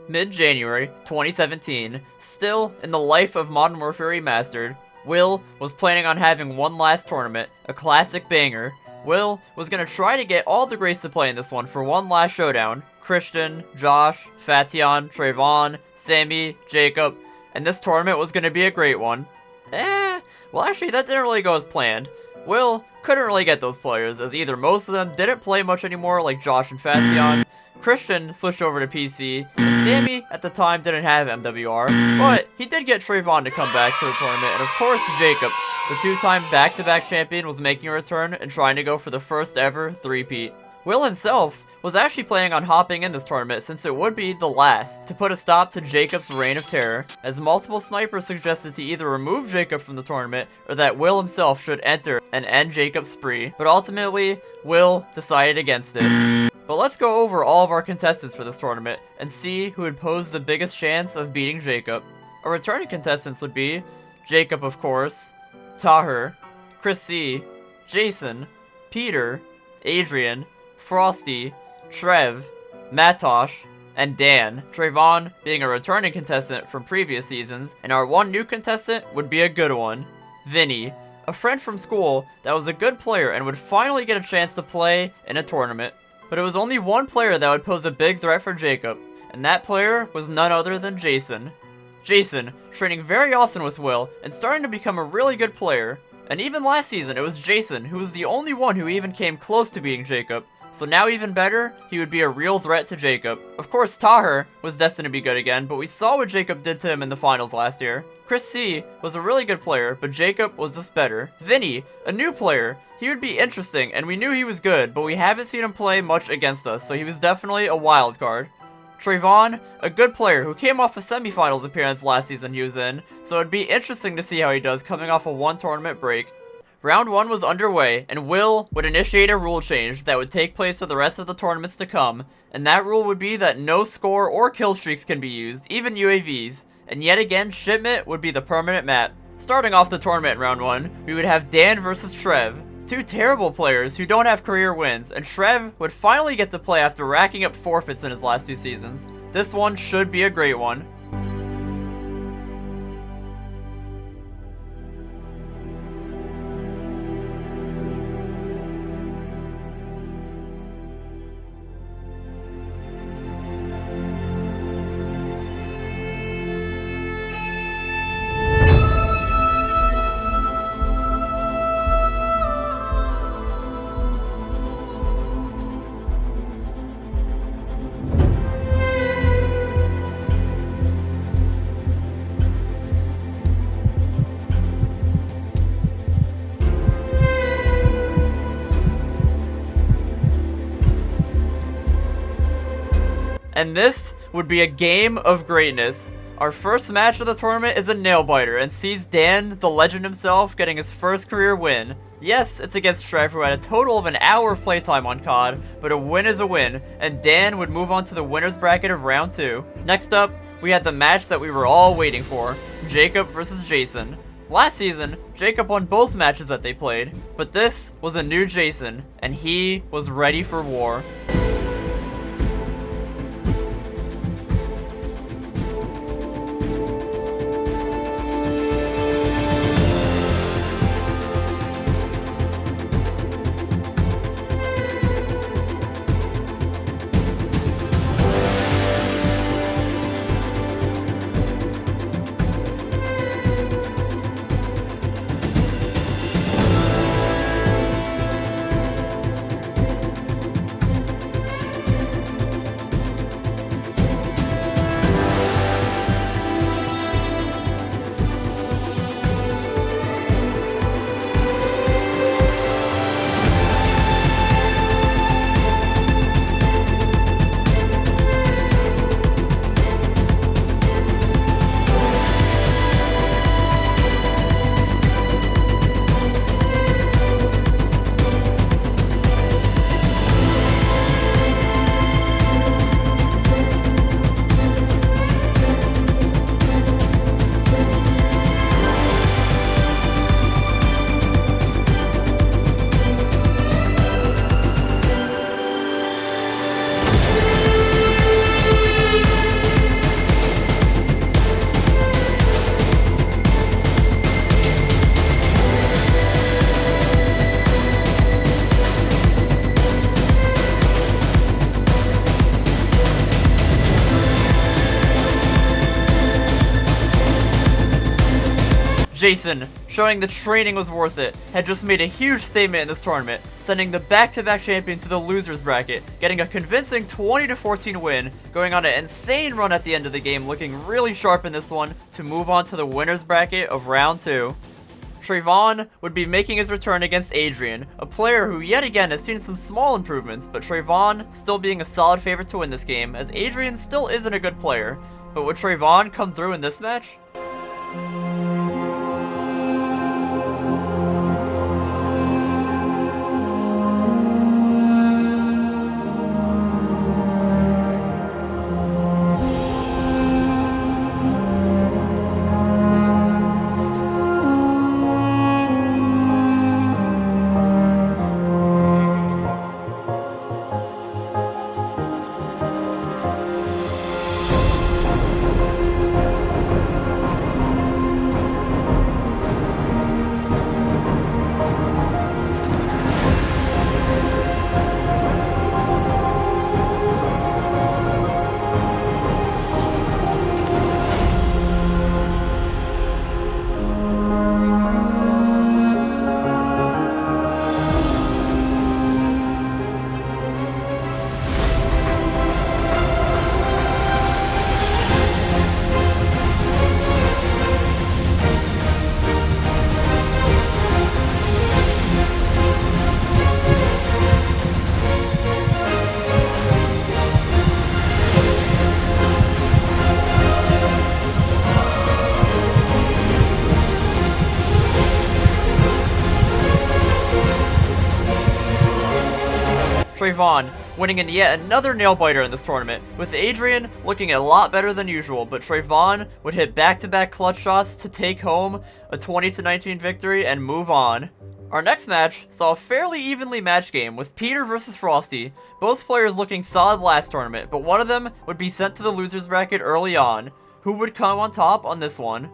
Mid-January 2017, still in the life of Modern Warfare Remastered, Will was planning on having one last tournament, a classic banger. Will was going to try to get all the greats to play in this one for one last showdown. Christian, Josh, Fation, Trayvon, Sammy, Jacob, and this tournament was going to be a great one. Well actually that didn't really go as planned. Will couldn't really get those players, as either most of them didn't play much anymore like Josh and Fation, Christian switched over to PC, and Sammy at the time didn't have MWR, but he did get Trayvon to come back to the tournament, and of course Jacob, the two-time back-to-back champion, was making a return and trying to go for the first ever three-peat. Will himself was actually planning on hopping in this tournament since it would be the last, to put a stop to Jacob's reign of terror, as multiple snipers suggested to either remove Jacob from the tournament or that Will himself should enter and end Jacob's spree, but ultimately, Will decided against it. But let's go over all of our contestants for this tournament and see who would pose the biggest chance of beating Jacob. Our returning contestants would be Jacob, of course, Taher, Chris C, Jason, Peter, Adrian, Frosty, Trev, Matosh, and Dan, Trayvon being a returning contestant from previous seasons, and our one new contestant would be a good one, Vinny, a friend from school that was a good player and would finally get a chance to play in a tournament. But it was only one player that would pose a big threat for Jacob, and that player was none other than Jason. Jason, training very often with Will, and starting to become a really good player. And even last season, it was Jason who was the only one who even came close to beating Jacob. So now even better, he would be a real threat to Jacob. Of course, Taher was destined to be good again, but we saw what Jacob did to him in the finals last year. Chris C was a really good player, but Jacob was just better. Vinny, a new player, he would be interesting, and we knew he was good, but we haven't seen him play much against us, so he was definitely a wild card. Trayvon, a good player who came off a semifinals appearance last season he was in, so it'd be interesting to see how he does coming off a one tournament break. Round 1 was underway, and Will would initiate a rule change that would take place for the rest of the tournaments to come, and that rule would be that no score or kill streaks can be used, even UAVs, and yet again Shipment would be the permanent map. Starting off the tournament in round 1, we would have Dan versus Trev, two terrible players who don't have career wins, and Trev would finally get to play after racking up forfeits in his last 2 seasons. This one should be a great one. And this would be a game of greatness. Our first match of the tournament is a nail-biter and sees Dan, the legend himself, getting his first career win. Yes, it's against Trev, who had a total of an hour of playtime on COD, but a win is a win, and Dan would move on to the winner's bracket of round 2. Next up, we had the match that we were all waiting for, Jacob versus Jason. Last season, Jacob won both matches that they played, but this was a new Jason, and he was ready for war. Jason, showing the training was worth it, had just made a huge statement in this tournament, sending the back-to-back champion to the losers bracket, getting a convincing 20-14 win, going on an insane run at the end of the game, looking really sharp in this one to move on to the winners bracket of round 2. Trayvon would be making his return against Adrian, a player who yet again has seen some small improvements, but Trayvon still being a solid favorite to win this game, as Adrian still isn't a good player. But would Trayvon come through in this match? Trayvon winning in yet another nail-biter in this tournament, with Adrian looking a lot better than usual, but Trayvon would hit back-to-back clutch shots to take home a 20-19 victory and move on. Our next match saw a fairly evenly matched game with Peter versus Frosty, both players looking solid last tournament, but one of them would be sent to the losers bracket early on. Who would come on top on this one?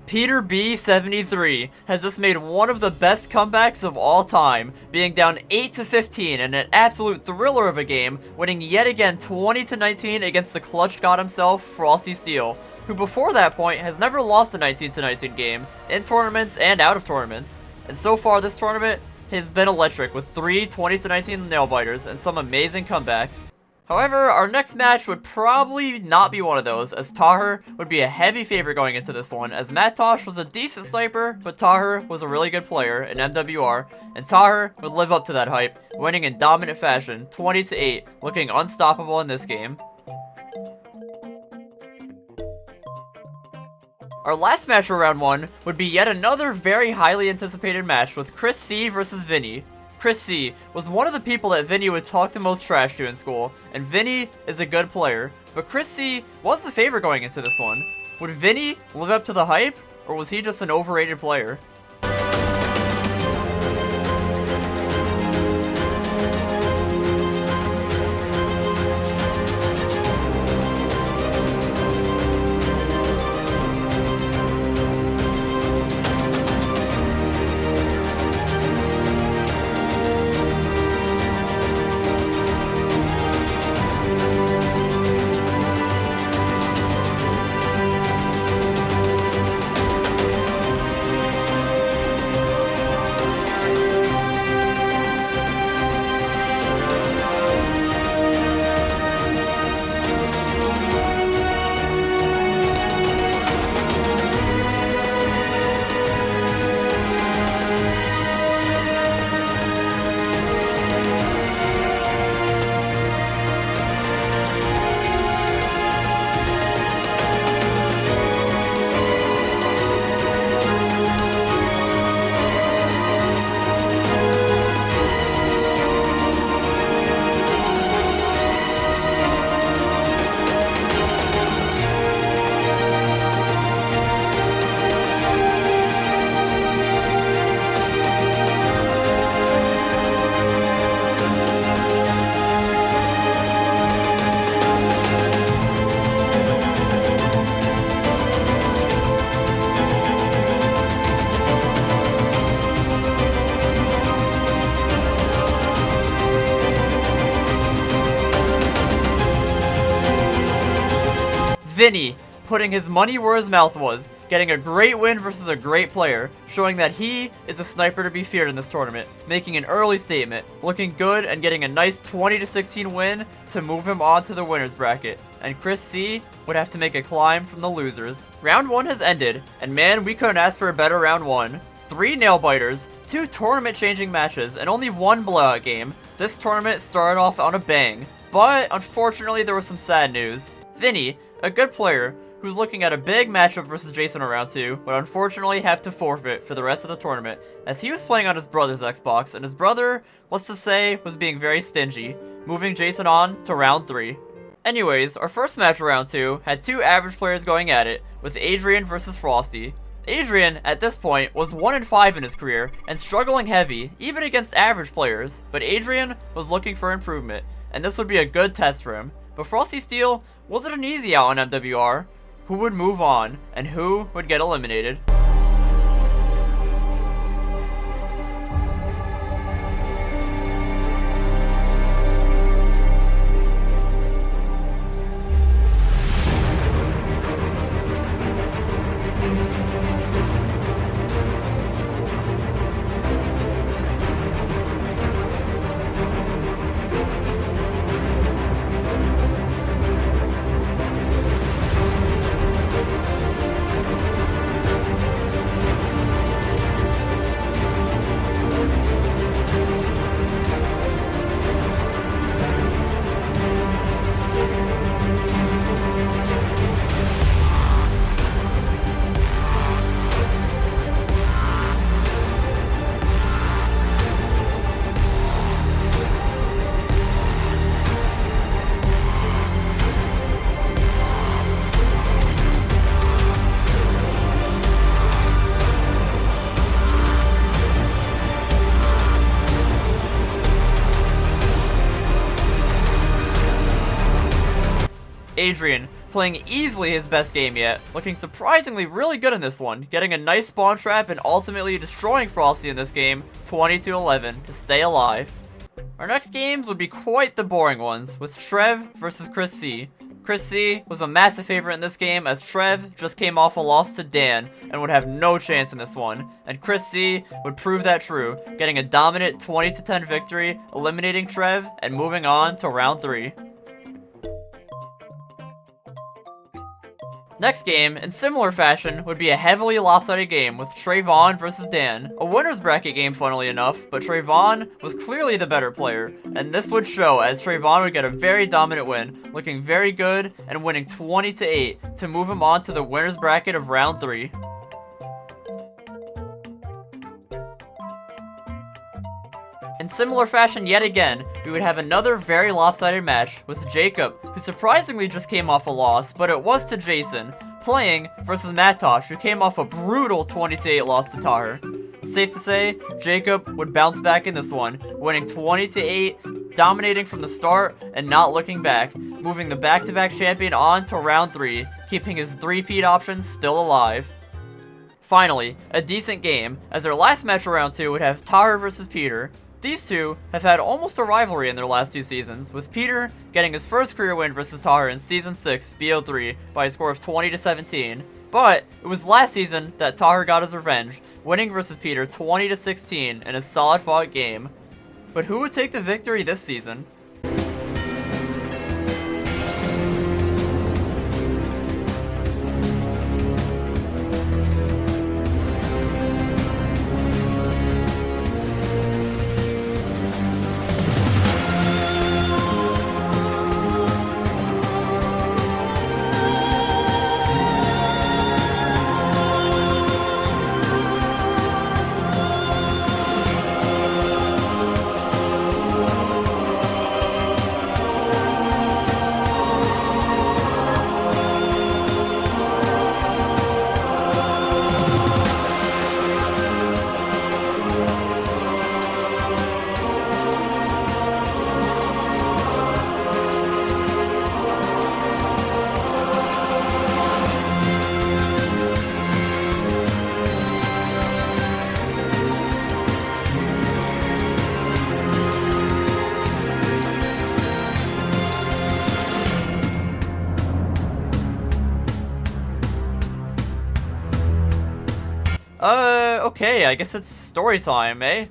Peter B73 has just made one of the best comebacks of all time, being down 8-15 in an absolute thriller of a game, winning yet again 20-19 against the clutch god himself, Frosty Steele, who before that point has never lost a 19-19 game, in tournaments and out of tournaments. And so far this tournament has been electric with 3 20-19 nail-biters and some amazing comebacks. However, our next match would probably not be one of those, as Tahir would be a heavy favorite going into this one, as Matt Tosh was a decent sniper, but Tahir was a really good player in MWR, and Tahir would live up to that hype, winning in dominant fashion, 20-8, looking unstoppable in this game. Our last match for round 1 would be yet another very highly anticipated match with Chris C versus Vinny. Chris C was one of the people that Vinny would talk the most trash to in school, and Vinny is a good player, but Chris C was the favorite going into this one. Would Vinny live up to the hype, or was he just an overrated player? Vinny putting his money where his mouth was, getting a great win versus a great player, showing that he is a sniper to be feared in this tournament, making an early statement, looking good and getting a nice 20-16 win to move him on to the winner's bracket. And Chris C would have to make a climb from the losers. Round 1 has ended, and man, we couldn't ask for a better round 1. 3 nail-biters, 2 tournament-changing matches, and only 1 blowout game. This tournament started off on a bang, but unfortunately there was some sad news. Vinny, a good player, who's looking at a big matchup versus Jason in round 2, would unfortunately have to forfeit for the rest of the tournament, as he was playing on his brother's Xbox, and his brother, let's just say, was being very stingy, moving Jason on to round 3. Anyways, our first match of round 2 had 2 average players going at it, with Adrian versus Frosty. Adrian, at this point, was 1-5 in his career, and struggling heavy, even against average players, but Adrian was looking for improvement, and this would be a good test for him. But Frosty Steele wasn't an easy out on MWR. Who would move on, and who would get eliminated? Adrian, playing easily his best game yet, looking surprisingly really good in this one, getting a nice spawn trap and ultimately destroying Frosty in this game, 20-11, to stay alive. Our next games would be quite the boring ones, with Trev versus Chris C. Chris C was a massive favorite in this game, as Trev just came off a loss to Dan and would have no chance in this one, and Chris C would prove that true, getting a dominant 20-10 victory, eliminating Trev and moving on to round 3. Next game, in similar fashion, would be a heavily lopsided game with Trayvon versus Dan. A winner's bracket game, funnily enough, but Trayvon was clearly the better player, and this would show as Trayvon would get a very dominant win, looking very good and winning 20-8 to move him on to the winner's bracket of round 3. In similar fashion yet again, we would have another very lopsided match with Jacob, who surprisingly just came off a loss, but it was to Jason, playing versus Matosh, who came off a brutal 20-8 loss to Tahir. Safe to say, Jacob would bounce back in this one, winning 20-8, dominating from the start and not looking back, moving the back-to-back champion on to round 3, keeping his three-peat options still alive. Finally, a decent game, as our last match of round 2 would have Tahir versus Peter. These two have had almost a rivalry in their last 2 seasons, with Peter getting his first career win versus Tahir in Season 6 BO3 by a score of 20-17, but it was last season that Tahir got his revenge, winning versus Peter 20-16 in a solid fought game. But who would take the victory this season? Okay, I guess it's story time, eh?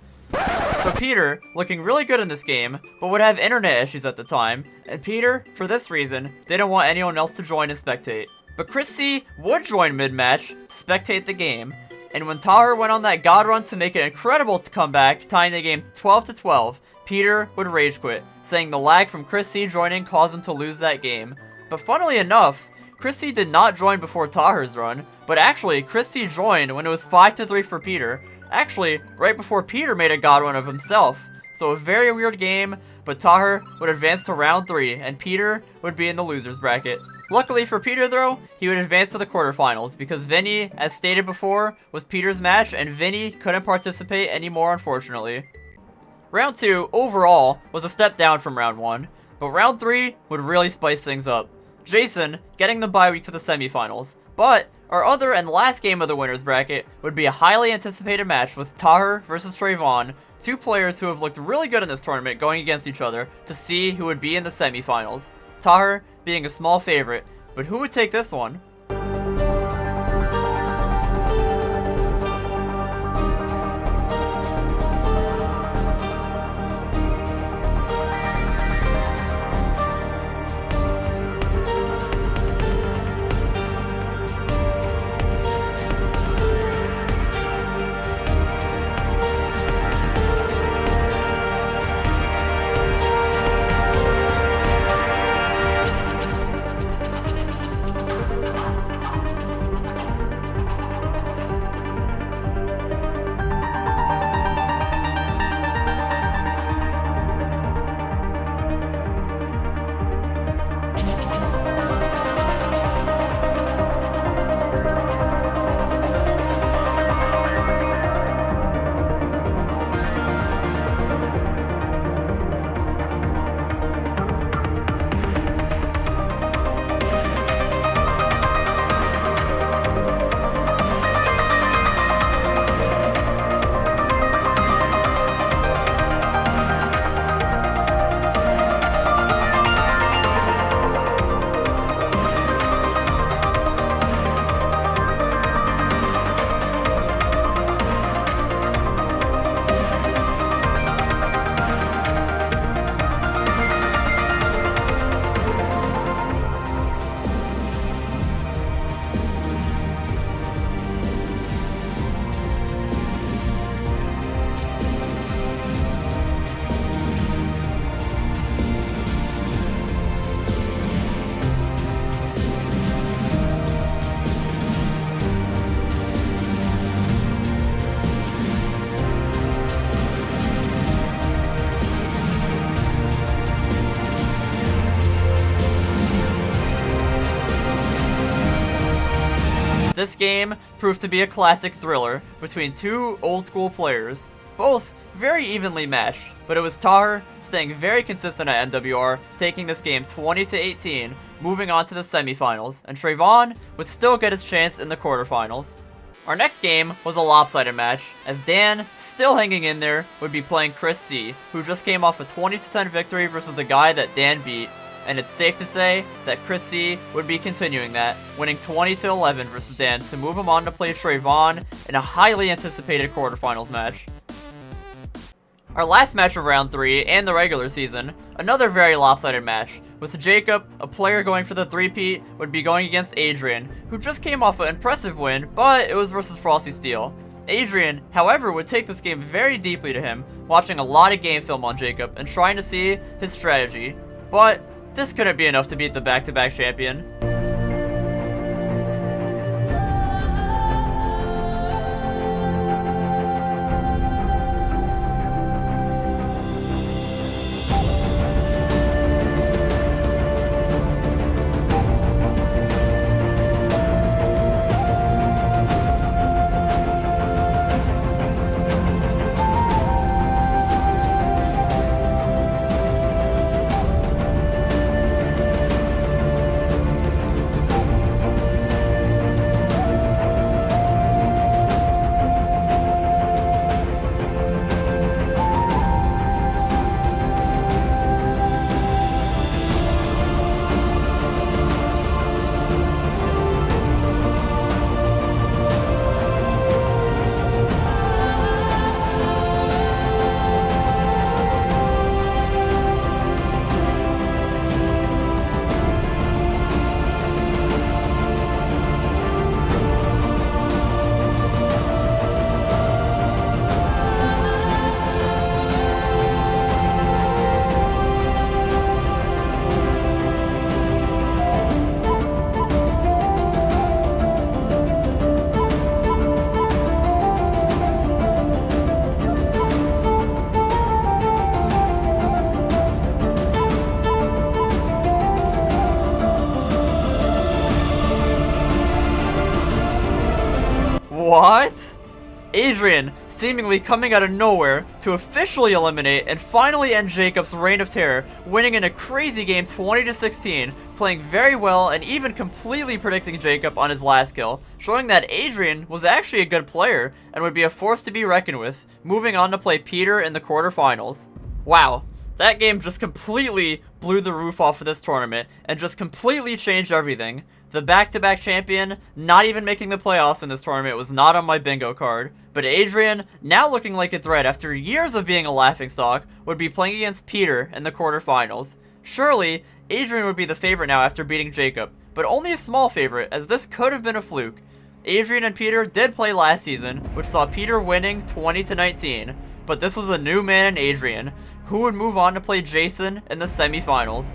So Peter, looking really good in this game, but would have internet issues at the time, and Peter, for this reason, didn't want anyone else to join and spectate. But Chris C would join mid-match to spectate the game, and when Tahir went on that god run to make an incredible comeback, tying the game 12-12, Peter would rage quit, saying the lag from Chris C joining caused him to lose that game. But funnily enough, Chris C did not join before Tahir's run, but actually, Chris C joined when it was 5-3 for Peter, actually, right before Peter made a god run of himself. So a very weird game, but Tahir would advance to round 3, and Peter would be in the losers bracket. Luckily for Peter though, he would advance to the quarterfinals, because Vinny, as stated before, was Peter's match, and Vinny couldn't participate anymore unfortunately. Round 2, overall, was a step down from round 1, but round 3 would really spice things up. Jason getting the bye week to the semifinals, but our other and last game of the winners bracket would be a highly anticipated match with Tahir versus Trayvon, two players who have looked really good in this tournament going against each other to see who would be in the semifinals. Tahir being a small favorite, but who would take this one? This game proved to be a classic thriller between two old school players, both very evenly matched, but it was Tahir staying very consistent at MWR, taking this game 20-18, moving on to the semifinals, and Trayvon would still get his chance in the quarterfinals. Our next game was a lopsided match, as Dan, still hanging in there, would be playing Chris C, who just came off a 20-10 victory versus the guy that Dan beat, and it's safe to say that Chris C would be continuing that, winning 20-11 versus Dan to move him on to play Trayvon in a highly anticipated quarterfinals match. Our last match of round 3 and the regular season, another very lopsided match, with Jacob, a player going for the three-peat, would be going against Adrian, who just came off an impressive win, but it was versus Frosty Steel. Adrian, however, would take this game very deeply to him, watching a lot of game film on Jacob and trying to see his strategy, but this couldn't be enough to beat the back-to-back champion. What? Adrian seemingly coming out of nowhere to officially eliminate and finally end Jacob's reign of terror, winning in a crazy game 20-16, playing very well and even completely predicting Jacob on his last kill, showing that Adrian was actually a good player and would be a force to be reckoned with, moving on to play Peter in the quarterfinals. Wow, that game just completely blew the roof off of this tournament and just completely changed everything. The back-to-back champion not even making the playoffs in this tournament was not on my bingo card, but Adrian, now looking like a threat after years of being a laughingstock, would be playing against Peter in the quarterfinals. Surely, Adrian would be the favorite now after beating Jacob, but only a small favorite, as this could have been a fluke. Adrian and Peter did play last season, which saw Peter winning 20-19, but this was a new man in Adrian, who would move on to play Jason in the semifinals.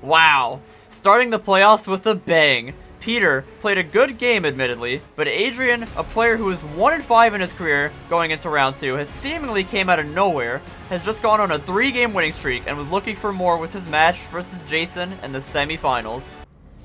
Wow, starting the playoffs with a bang. Peter played a good game admittedly, but Adrian, a player who is 1-5 in his career going into round 2, has seemingly came out of nowhere, has just gone on a 3-game winning streak and was looking for more with his match versus Jason in the semifinals.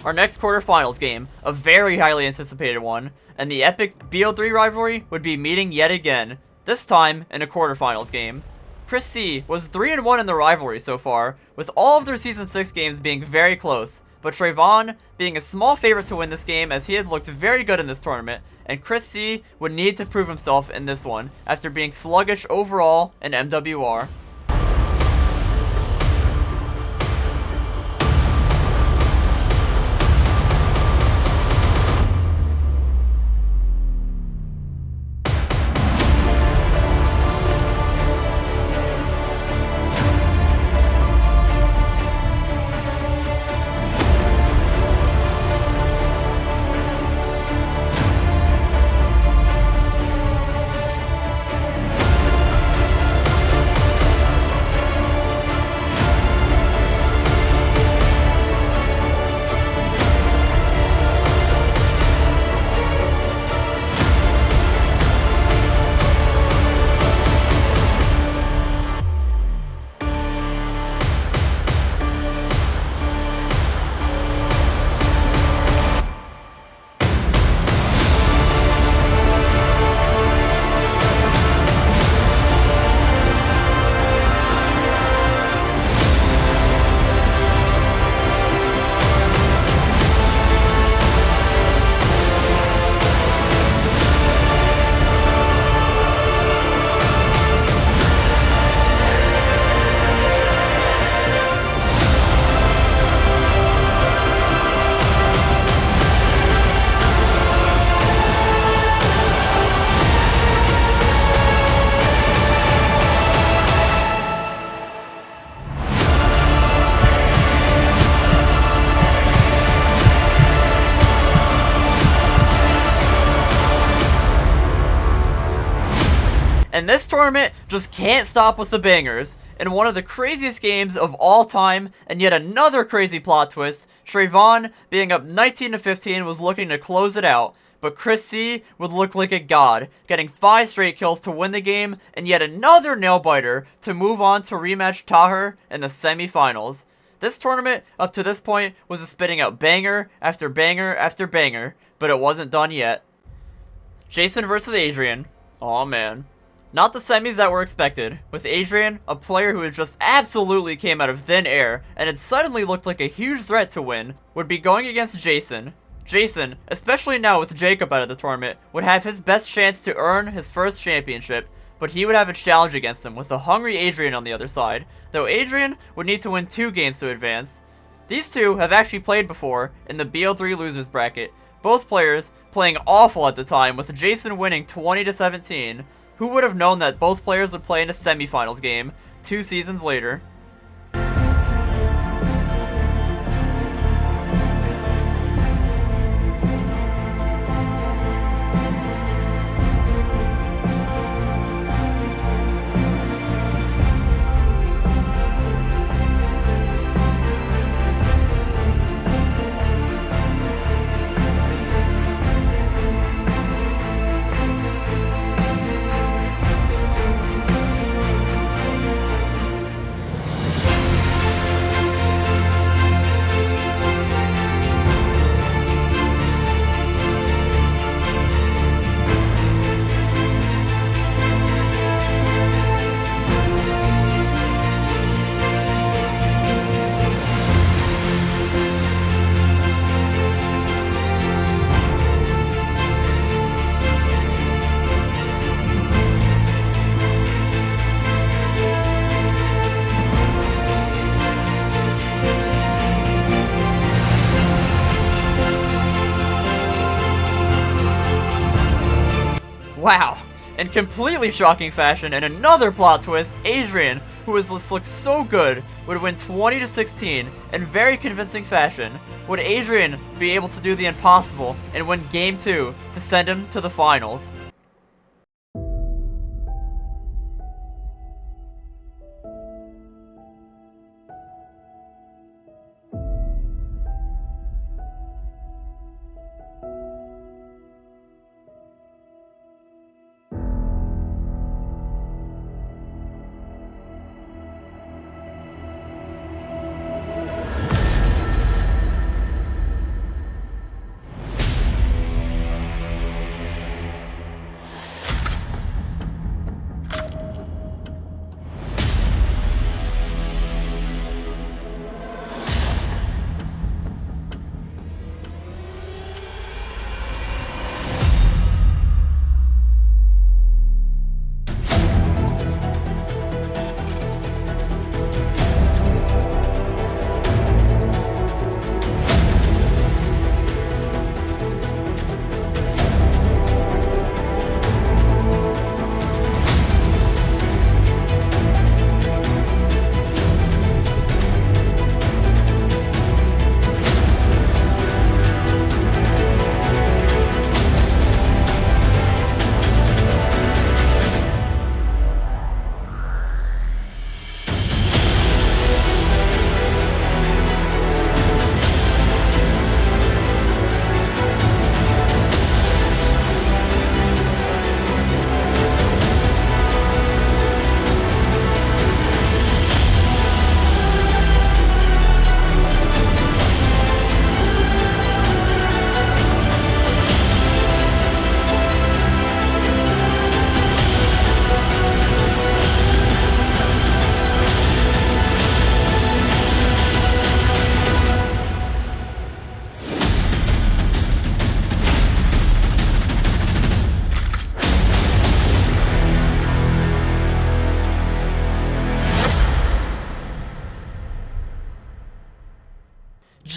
Our next quarterfinals game, a very highly anticipated one, and the epic BO3 rivalry would be meeting yet again, this time in a quarterfinals game. Chris C was 3-1 in the rivalry so far, with all of their Season 6 games being very close, but Trayvon being a small favorite to win this game as he had looked very good in this tournament, and Chris C would need to prove himself in this one after being sluggish overall in MWR. And this tournament just can't stop with the bangers. In one of the craziest games of all time, and yet another crazy plot twist, Trayvon, being up 19-15, was looking to close it out. but Chris C would look like a god, getting 5 straight kills to win the game, and yet another nail-biter to move on to rematch Taher in the semifinals. This tournament, up to this point, was spitting out banger after banger after banger, but it wasn't done yet. Jason versus Adrian. Aw man. Not the semis that were expected, with Adrian, a player who had just absolutely came out of thin air and had suddenly looked like a huge threat to win, would be going against Jason. Jason, especially now with Jacob out of the tournament, would have his best chance to earn his first championship, but he would have a challenge against him with a hungry Adrian on the other side, though Adrian would need to win 2 games to advance. These two have actually played before in the BO3 losers bracket, both players playing awful at the time, with Jason winning 20-17. Who would have known that both players would play in a semifinals game 2 seasons later? Wow! In completely shocking fashion, and another plot twist, Adrian, who has looked so good, would win 20-16 in very convincing fashion. Would Adrian be able to do the impossible and win Game 2 to send him to the finals?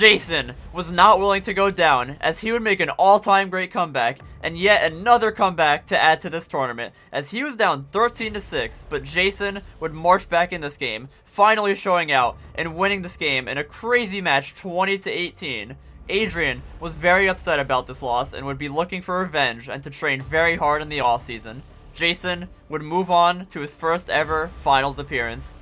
Jason was not willing to go down, as he would make an all-time great comeback, and yet another comeback to add to this tournament, as he was down 13-6, but Jason would march back in this game, finally showing out and winning this game in a crazy match 20-18. Adrian was very upset about this loss and would be looking for revenge and to train very hard in the offseason. Jason would move on to his first ever finals appearance.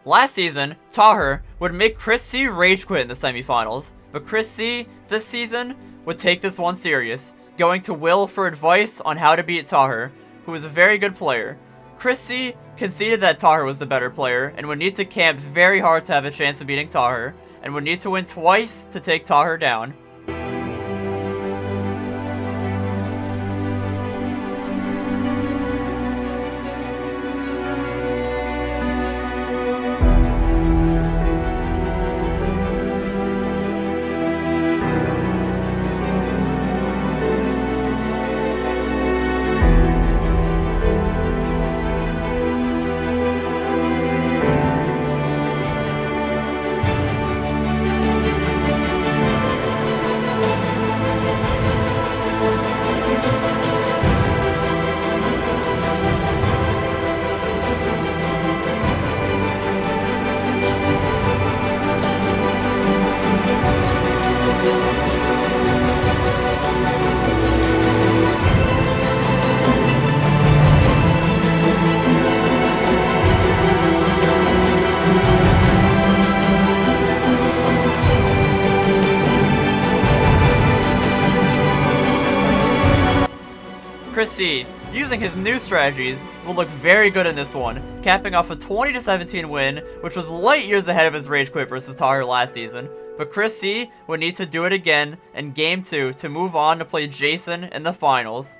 Last season, Taher would make Chris C rage quit in the semifinals, but Chris C this season would take this one serious, going to Will for advice on how to beat Taher, who is a very good player. Chris C conceded that Taher was the better player, and would need to camp very hard to have a chance of beating Taher, and would need to win twice to take Taher down. Chris C, using his new strategies, will look very good in this one, capping off a 20-17 win, which was light years ahead of his Rage Quit versus Taher last season. But Chris C would need to do it again in Game 2 to move on to play Jason in the finals.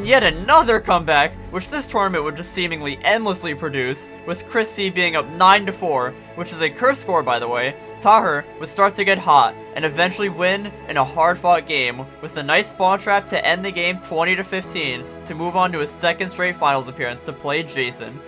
Yet another comeback, which this tournament would just seemingly endlessly produce, with Chris C being up 9-4, which is a curse score by the way. Taher would start to get hot, and eventually win in a hard-fought game, with a nice spawn trap to end the game 20-15, to move on to his second straight finals appearance to play Jason.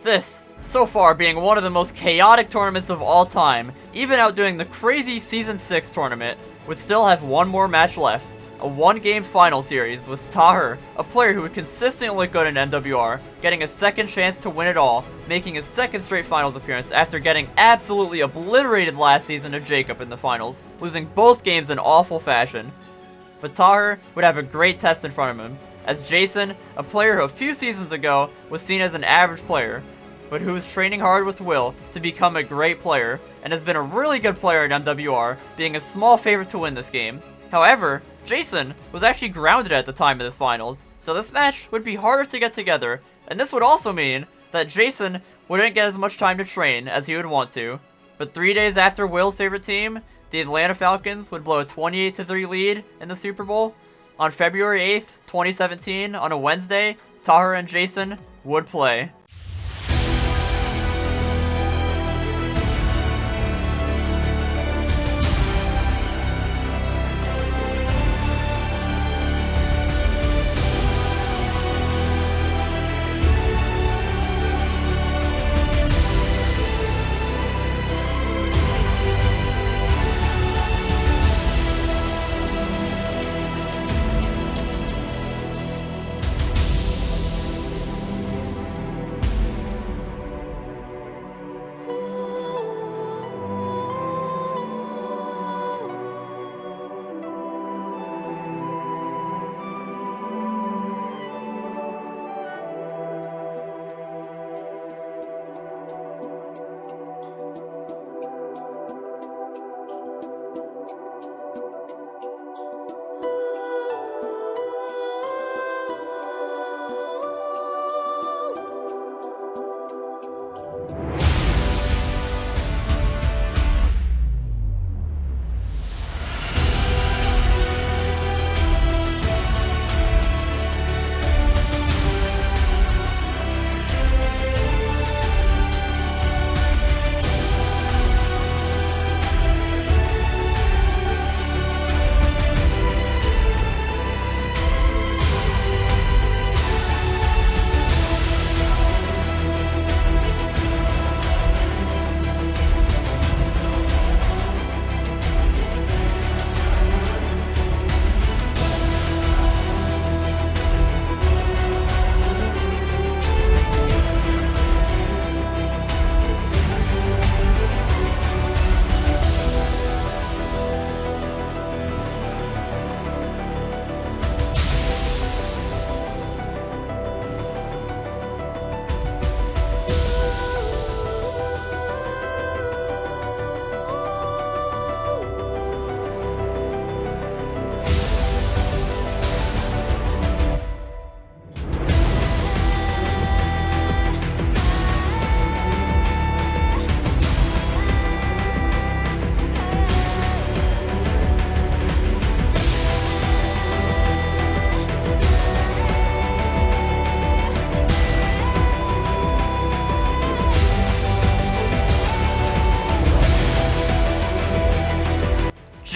This, so far, being one of the most chaotic tournaments of all time, even outdoing the crazy Season 6 tournament, would still have one more match left. A one-game final series with Taher, a player who would consistently look good in MWR, getting a second chance to win it all, making his second straight finals appearance after getting absolutely obliterated last season to Jacob in the finals, losing both games in awful fashion. But Taher would have a great test in front of him, as Jason, a player who a few seasons ago was seen as an average player, but who is training hard with Will to become a great player, and has been a really good player in MWR, being a small favorite to win this game. However, Jason was actually grounded at the time of this finals, so this match would be harder to get together, and this would also mean that Jason wouldn't get as much time to train as he would want to. But 3 days after Will's favorite team, the Atlanta Falcons, would blow a 28-3 lead in the Super Bowl. On February 8th, 2017, on a Wednesday, Taher and Jason would play.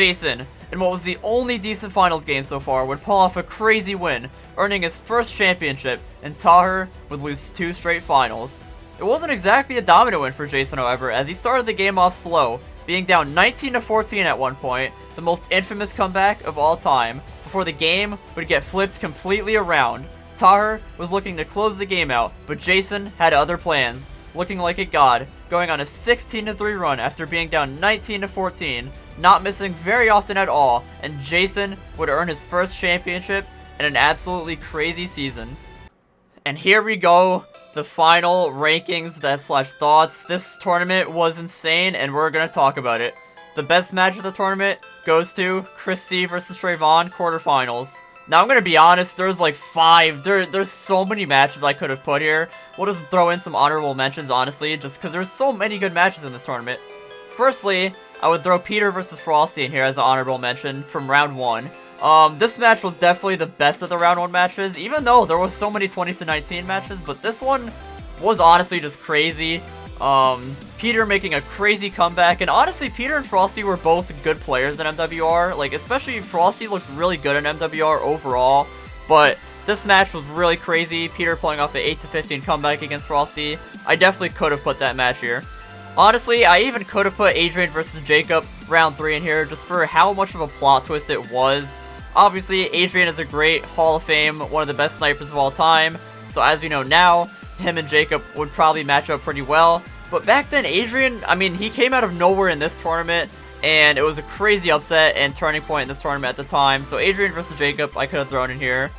Jason, in what was the only decent finals game so far, would pull off a crazy win, earning his first championship, and Taher would lose 2 straight finals. It wasn't exactly a dominant win for Jason, however, as he started the game off slow, being down 19-14 at one point, the most infamous comeback of all time, before the game would get flipped completely around. Taher was looking to close the game out, but Jason had other plans, looking like a god, going on a 16-3 run after being down 19-14, not missing very often at all, and Jason would earn his first championship in an absolutely crazy season. And here we go, the final rankings / thoughts. This tournament was insane, and we're gonna talk about it. The best match of the tournament goes to Chris C versus Trayvon quarterfinals. Now, I'm gonna be honest, there's like 5, there's so many matches I could have put here. We'll just throw in some honorable mentions, honestly, just because there's so many good matches in this tournament. Firstly, I would throw Peter versus Frosty in here as an honorable mention from round 1. This match was definitely the best of the round 1 matches, even though there was so many 20-19 matches, but this one was honestly just crazy. Peter making a crazy comeback, and honestly, Peter and Frosty were both good players in MWR, like, especially Frosty looked really good in MWR overall, but this match was really crazy, Peter pulling off an 8-15 comeback against Frosty. I definitely could have put that match here. Honestly, I even could have put Adrian versus Jacob round 3 in here, just for how much of a plot twist it was. Obviously, Adrian is a great Hall of Fame, one of the best snipers of all time, so as we know now, him and Jacob would probably match up pretty well. But back then, Adrian, I mean, he came out of nowhere in this tournament, and it was a crazy upset and turning point in this tournament at the time. So Adrian versus Jacob, I could have thrown in here.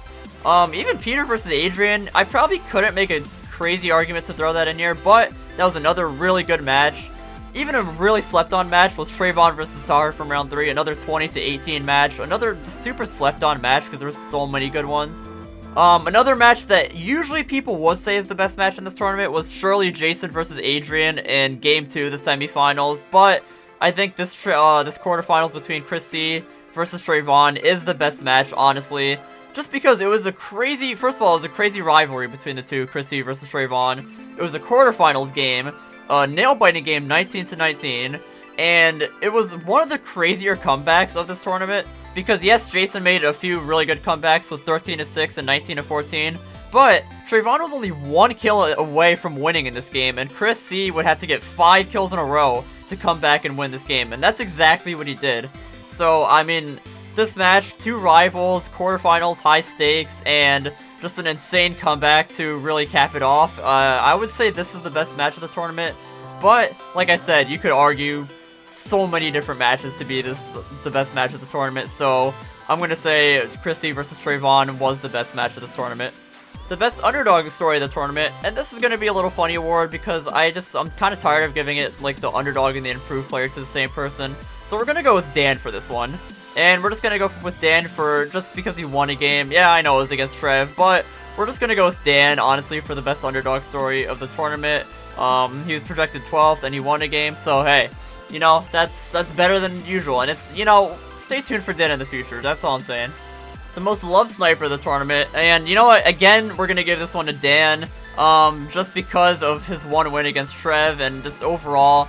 Even Peter versus Adrian, I probably couldn't make a crazy argument to throw that in here, but that was another really good match. Even a really slept-on match was Trayvon versus Taher from round 3, another 20-18 match, another super slept-on match because there were so many good ones. Another match that usually people would say is the best match in this tournament was surely Jason versus Adrian in Game 2, the semifinals, but I think this quarterfinals between Chris C versus Trayvon is the best match, honestly, just because it was a crazy, first of all, it was a crazy rivalry between the two, Chris C versus Trayvon. It was a quarterfinals game, a nail-biting game, 19-19, and it was one of the crazier comebacks of this tournament. Because yes, Jason made a few really good comebacks with 13-6 and 19-14, but Trayvon was only 1 kill away from winning in this game, and Chris C would have to get 5 kills in a row to come back and win this game, and that's exactly what he did. So, I mean, this match, 2 rivals, quarterfinals, high stakes, and just an insane comeback to really cap it off. I would say this is the best match of the tournament, but like I said, you could argue so many different matches to be the best match of the tournament, so I'm gonna say Christy versus Trayvon was the best match of this tournament. The best underdog story of the tournament, and this is gonna be a little funny award because I'm kind of tired of giving it like the underdog and the improved player to the same person, so we're gonna go with Dan for this one. And we're just gonna go with Dan for just because he won a game. Yeah, I know it was against Trev, but we're just gonna go with Dan, honestly, for the best underdog story of the tournament. He was projected 12th and he won a game, so hey, you know, that's better than usual, and it's, you know, stay tuned for Dan in the future, that's all I'm saying. The most loved sniper of the tournament, and you know what, again, we're gonna give this one to Dan, just because of his one win against Trev, and just overall,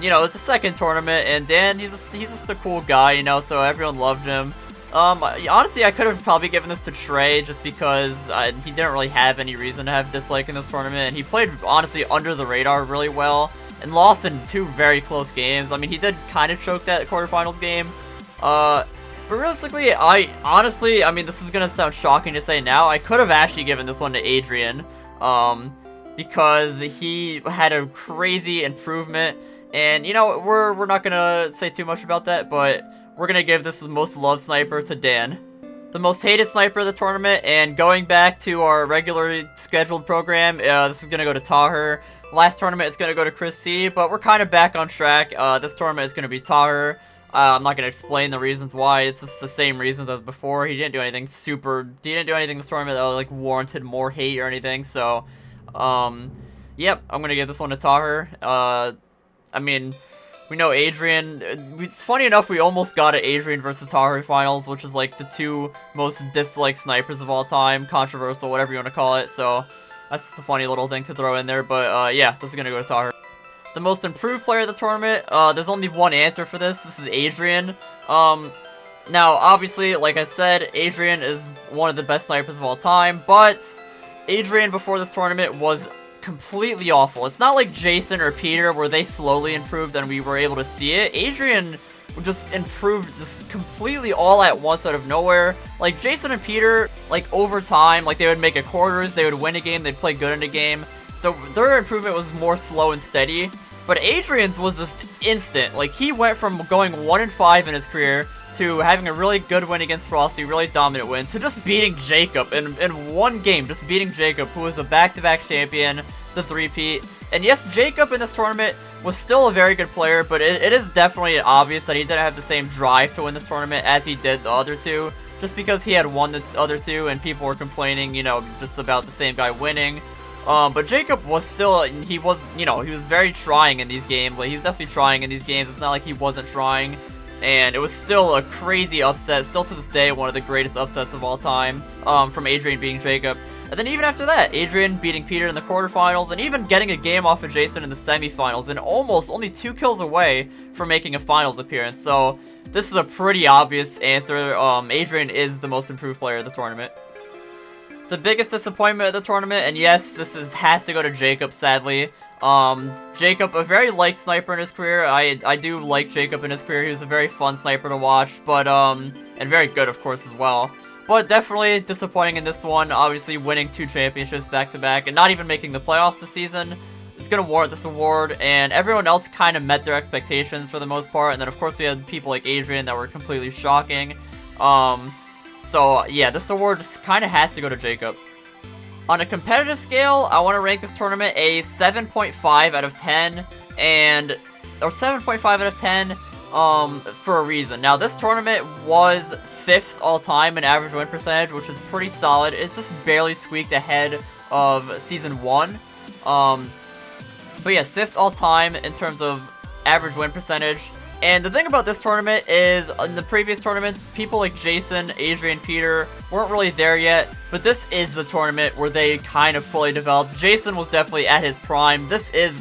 you know, it's the second tournament, and Dan, he's just a cool guy, you know, so everyone loved him. Honestly, I could have probably given this to Trey, just because he didn't really have any reason to have dislike in this tournament, and he played, honestly, under the radar really well, and lost in 2 very close games. I mean, he did kind of choke that quarterfinals game. But realistically, I mean, this is gonna sound shocking to say now, I could have actually given this one to Adrian, because he had a crazy improvement, and, you know, we're not gonna say too much about that, but we're gonna give this the most loved sniper to Dan. The most hated sniper of the tournament, and going back to our regularly scheduled program, this is gonna go to Taher. Last tournament, it's going to go to Chris C, but we're kind of back on track. This tournament is going to be Taher. I'm not going to explain the reasons why. It's just the same reasons as before. He didn't do anything this tournament that like warranted more hate or anything. So, yep, I'm going to give this one to Taher. I mean, we know Adrian. It's funny enough, we almost got an Adrian versus Taher finals, which is like the 2 most disliked snipers of all time. Controversial, whatever you want to call it. So that's just a funny little thing to throw in there, but yeah, this is gonna go to Taher. the most improved player of the tournament, there's only one answer for this. This is Adrian. Now, obviously, like I said, Adrian is one of the best snipers of all time, but Adrian before this tournament was completely awful. It's not like Jason or Peter where they slowly improved and we were able to see it. Adrian just improved just completely all at once out of nowhere. Like, Jason and Peter, like, over time, like, they would make it quarters, they would win a game, they'd play good in a game. So their improvement was more slow and steady. But Adrian's was just instant. Like, he went from going 1-5 in his career to having a really good win against Frosty, really dominant win, to just beating Jacob in one game, just beating Jacob, who was a back-to-back champion, the three-peat. And yes, Jacob in this tournament was still a very good player, but it is definitely obvious that he didn't have the same drive to win this tournament as he did the other two, just because he had won the other two and people were complaining, you know, just about the same guy winning. But Jacob was still, he was very trying in these games. Like, he was definitely trying in these games. It's not like he wasn't trying. And it was still a crazy upset, still to this day, one of the greatest upsets of all time, from Adrian beating Jacob. And then even after that, Adrian beating Peter in the quarterfinals, and even getting a game off of Jason in the semifinals, and almost only 2 kills away from making a finals appearance. So, this is a pretty obvious answer. Adrian is the most improved player of the tournament. The biggest disappointment of the tournament, and yes, has to go to Jacob, sadly. Jacob, a very liked sniper in his career. I do like Jacob in his career. He was a very fun sniper to watch, but, and very good, of course, as well. But definitely disappointing in this one. Obviously, winning 2 championships back-to-back and not even making the playoffs this season is going to warrant this award. And everyone else kind of met their expectations for the most part. And then, of course, we had people like Adrian that were completely shocking. So, yeah, this award just kind of has to go to Jacob. On a competitive scale, I want to rank this tournament a 7.5 out of 10, or 7.5 out of 10, for a reason. Now, this tournament was 5th all-time in average win percentage, which is pretty solid. It's just barely squeaked ahead of Season 1. But yes, 5th all-time in terms of average win percentage. And the thing about this tournament is, in the previous tournaments, people like Jason, Adrian, Peter weren't really there yet, but this is the tournament where they kind of fully developed. Jason was definitely at his prime.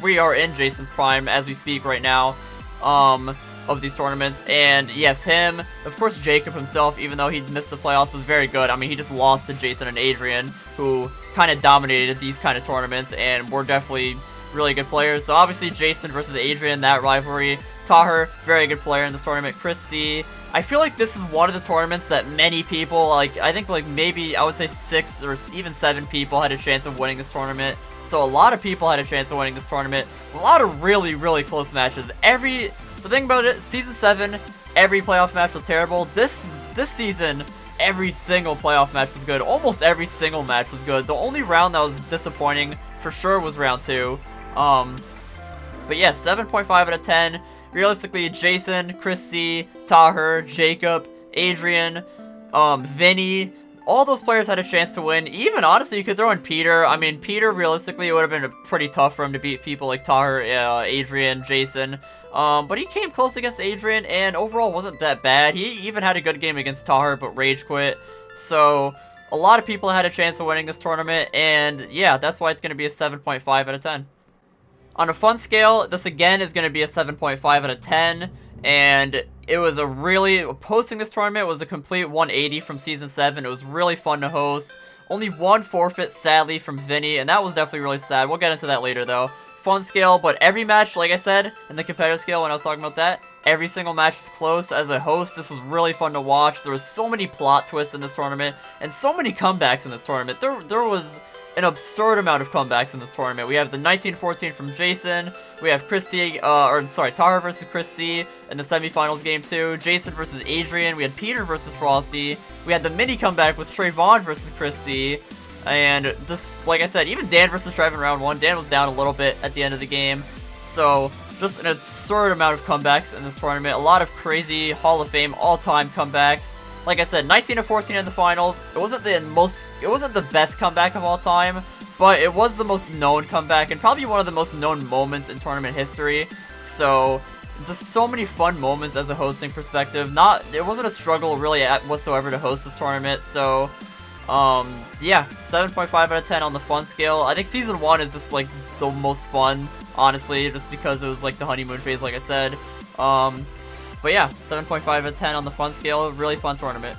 We are in Jason's prime as we speak right now, of these tournaments. And yes, him, of course Jacob himself, even though he missed the playoffs, was very good. I mean, he just lost to Jason and Adrian, who kind of dominated these kind of tournaments and were definitely really good players. So obviously Jason versus Adrian, that rivalry. Taher, very good player in this tournament. Chris C. I feel like this is one of the tournaments that many people, like, I think like maybe, I would say 6 or even 7 people had a chance of winning this tournament. So a lot of people had a chance of winning this tournament. A lot of really, really close matches. The thing about it, Season 7, every playoff match was terrible. This season, every single playoff match was good. Almost every single match was good. The only round that was disappointing, for sure, was round 2. But yeah, 7.5 out of 10. Realistically, Jason, Chris C, Taher, Jacob, Adrian, Vinny, all those players had a chance to win. Even, honestly, you could throw in Peter. I mean, Peter, realistically, it would have been pretty tough for him to beat people like Taher, Adrian, Jason. But he came close against Adrian, and overall wasn't that bad. He even had a good game against Taher, but rage quit. So, a lot of people had a chance of winning this tournament, and yeah, that's why it's going to be a 7.5 out of 10. On a fun scale, this again is going to be a 7.5 out of 10, and it was hosting this tournament was a complete 180 from Season 7. It was really fun to host. Only one forfeit, sadly, from Vinny, and that was definitely really sad. We'll get into that later, though. Fun scale, but every match, like I said, in the competitive scale when I was talking about that, every single match was close. As a host, this was really fun to watch. There was so many plot twists in this tournament, and so many comebacks in this tournament. There was an absurd amount of comebacks in this tournament. We have the 1914 from Jason. We have Taher versus Chris C in the semifinals game 2. Jason versus Adrian. We had Peter versus Frosty. We had the mini comeback with Trayvon versus Chris C. And this, like I said, even Dan versus Trev in round 1. Dan was down a little bit at the end of the game. So, just an absurd amount of comebacks in this tournament. A lot of crazy Hall of Fame all-time comebacks. Like I said, 19-14 in the finals. It wasn't the best comeback of all time, but it was the most known comeback and probably one of the most known moments in tournament history. So, just so many fun moments as a hosting perspective. It wasn't a struggle really whatsoever to host this tournament. So, Yeah, 7.5 out of 10 on the fun scale. I think Season 1 is just, like, the most fun, honestly, just because it was, like, the honeymoon phase, like I said. But yeah, 7.5 out of 10 on the fun scale. Really fun tournament.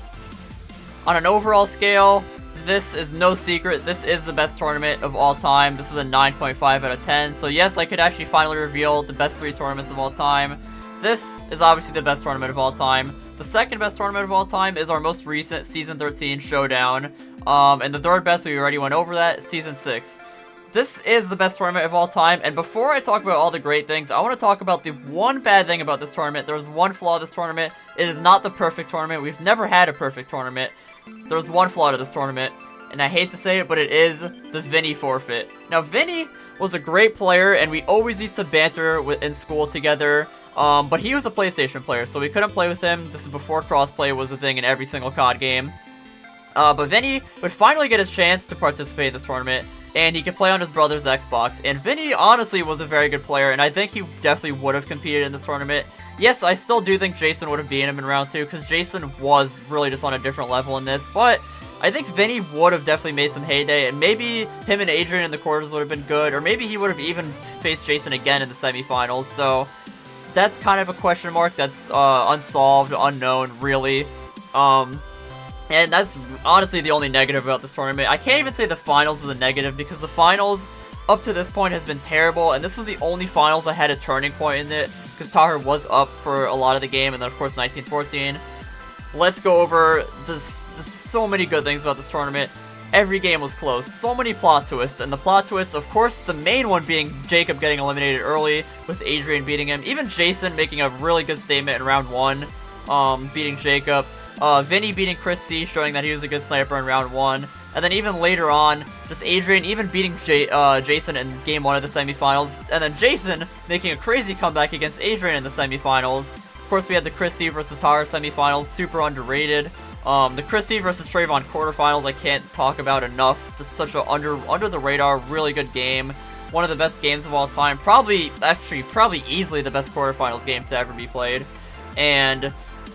On an overall scale, this is no secret. This is the best tournament of all time. This is a 9.5 out of 10. So yes, I could actually finally reveal the best 3 tournaments of all time. This is obviously the best tournament of all time. The second best tournament of all time is our most recent Season 13 Showdown. And the third best, we already went over that, Season 6. This is the best tournament of all time, and before I talk about all the great things, I want to talk about the one bad thing about this tournament. There's one flaw of this tournament. It is not the perfect tournament. We've never had a perfect tournament. There's one flaw to this tournament, and I hate to say it, but it is the Vinny forfeit. Now, Vinny was a great player, and we always used to banter in school together, but he was a PlayStation player, so we couldn't play with him. This is before crossplay was a thing in every single COD game. But Vinny would finally get his chance to participate in this tournament, and he could play on his brother's Xbox. And Vinny honestly was a very good player, and I think he definitely would have competed in this tournament. Yes, I still do think Jason would have beaten him in round 2, because Jason was really just on a different level in this, but I think Vinny would have definitely made some heyday, and maybe him and Adrian in the quarters would have been good, or maybe he would have even faced Jason again in the semifinals, so that's kind of a question mark that's unsolved, unknown, really. And that's honestly the only negative about this tournament. I can't even say the finals is a negative, because the finals up to this point has been terrible, and this is the only finals I had a turning point in it, because Tahir was up for a lot of the game, and then of course 1914. Let's go over this. There's so many good things about this tournament. Every game was close, so many plot twists, and the plot twists, of course, the main one being Jacob getting eliminated early, with Adrian beating him, even Jason making a really good statement in round 1, beating Jacob. Vinny beating Chris C, showing that he was a good sniper in round 1. And then even later on, just Adrian even beating Jason in game 1 of the semifinals. And then Jason making a crazy comeback against Adrian in the semifinals. Of course, we had the Chris C versus Tahir semifinals, super underrated. The Chris C versus Trayvon quarterfinals, I can't talk about enough. Just such a under the radar, really good game. One of the best games of all time. Probably easily the best quarterfinals game to ever be played. And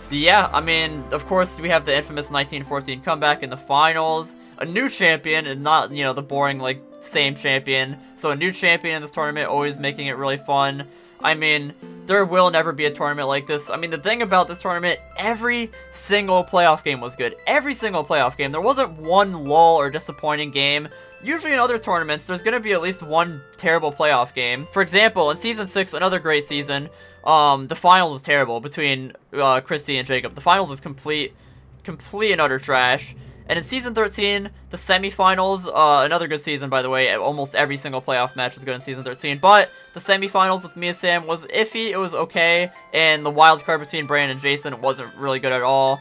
yeah, I mean, of course, we have the infamous 1914 comeback in the finals. A new champion, and not, you know, the boring, like, same champion. So a new champion in this tournament, always making it really fun. I mean, there will never be a tournament like this. I mean, the thing about this tournament, every single playoff game was good. Every single playoff game. There wasn't one lull or disappointing game. Usually in other tournaments, there's going to be at least one terrible playoff game. For example, in Season 6, another great season, the finals was terrible between Chrissy and Jacob. The finals is complete and utter trash. And in Season 13, the semifinals, another good season, by the way. Almost every single playoff match was good in Season 13. But the semifinals with me and Sam was iffy. It was okay. And the wild card between Brandon and Jason wasn't really good at all.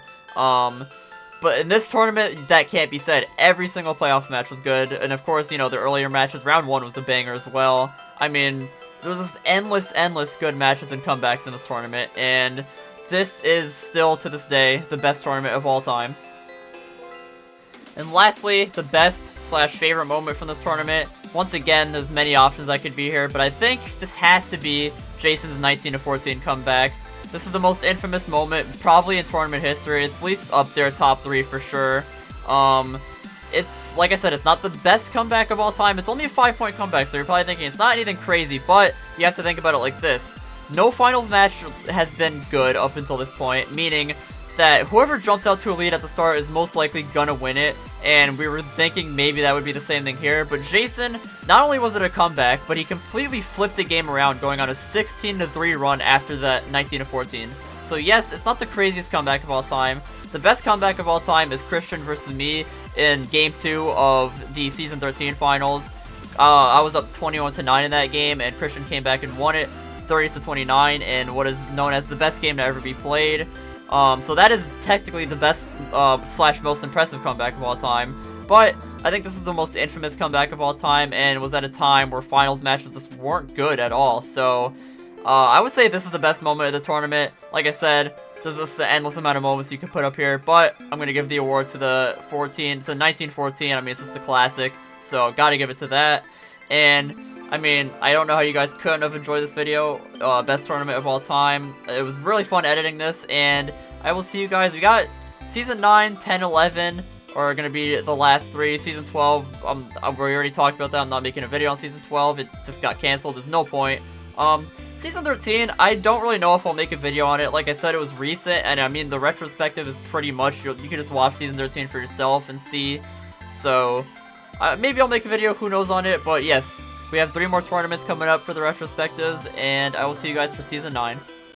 But in this tournament, that can't be said. Every single playoff match was good. And of course, you know, the earlier matches, round 1 was a banger as well. I mean, there was just endless good matches and comebacks in this tournament. And this is still, to this day, the best tournament of all time. And lastly, the best/favorite moment from this tournament. Once again, there's many options I could be here, but I think this has to be Jason's 19-14 comeback. This is the most infamous moment, probably in tournament history. It's at least up there, top 3 for sure. It's, like I said, it's not the best comeback of all time. It's only a 5-point comeback, so you're probably thinking it's not anything crazy, but you have to think about it like this. No finals match has been good up until this point, meaning that whoever jumps out to a lead at the start is most likely gonna win it, and we were thinking maybe that would be the same thing here, but Jason, not only was it a comeback, but he completely flipped the game around, going on a 16-3 run after that 19-14. So yes, it's not the craziest comeback of all time. The best comeback of all time is Christian versus me in Game 2 of the Season 13 finals. I was up 21-9 in that game, and Christian came back and won it 30-29 in what is known as the best game to ever be played. So that is technically the best / most impressive comeback of all time. But I think this is the most infamous comeback of all time, and was at a time where finals matches just weren't good at all. So I would say this is the best moment of the tournament. Like I said, there's just an endless amount of moments you can put up here, but I'm gonna give the award to the 1914. I mean, it's just a classic, so gotta give it to that. And I mean, I don't know how you guys couldn't have enjoyed this video. Best tournament of all time. It was really fun editing this, and I will see you guys. We got Season 9, 10, 11, are going to be the last 3. Season 12, we already talked about that. I'm not making a video on Season 12. It just got canceled. There's no point. Season 13, I don't really know if I'll make a video on it. Like I said, it was recent, and I mean, the retrospective is pretty much, you can just watch Season 13 for yourself and see. So, maybe I'll make a video, who knows on it, but yes, we have 3 more tournaments coming up for the retrospectives, and I will see you guys for Season 9.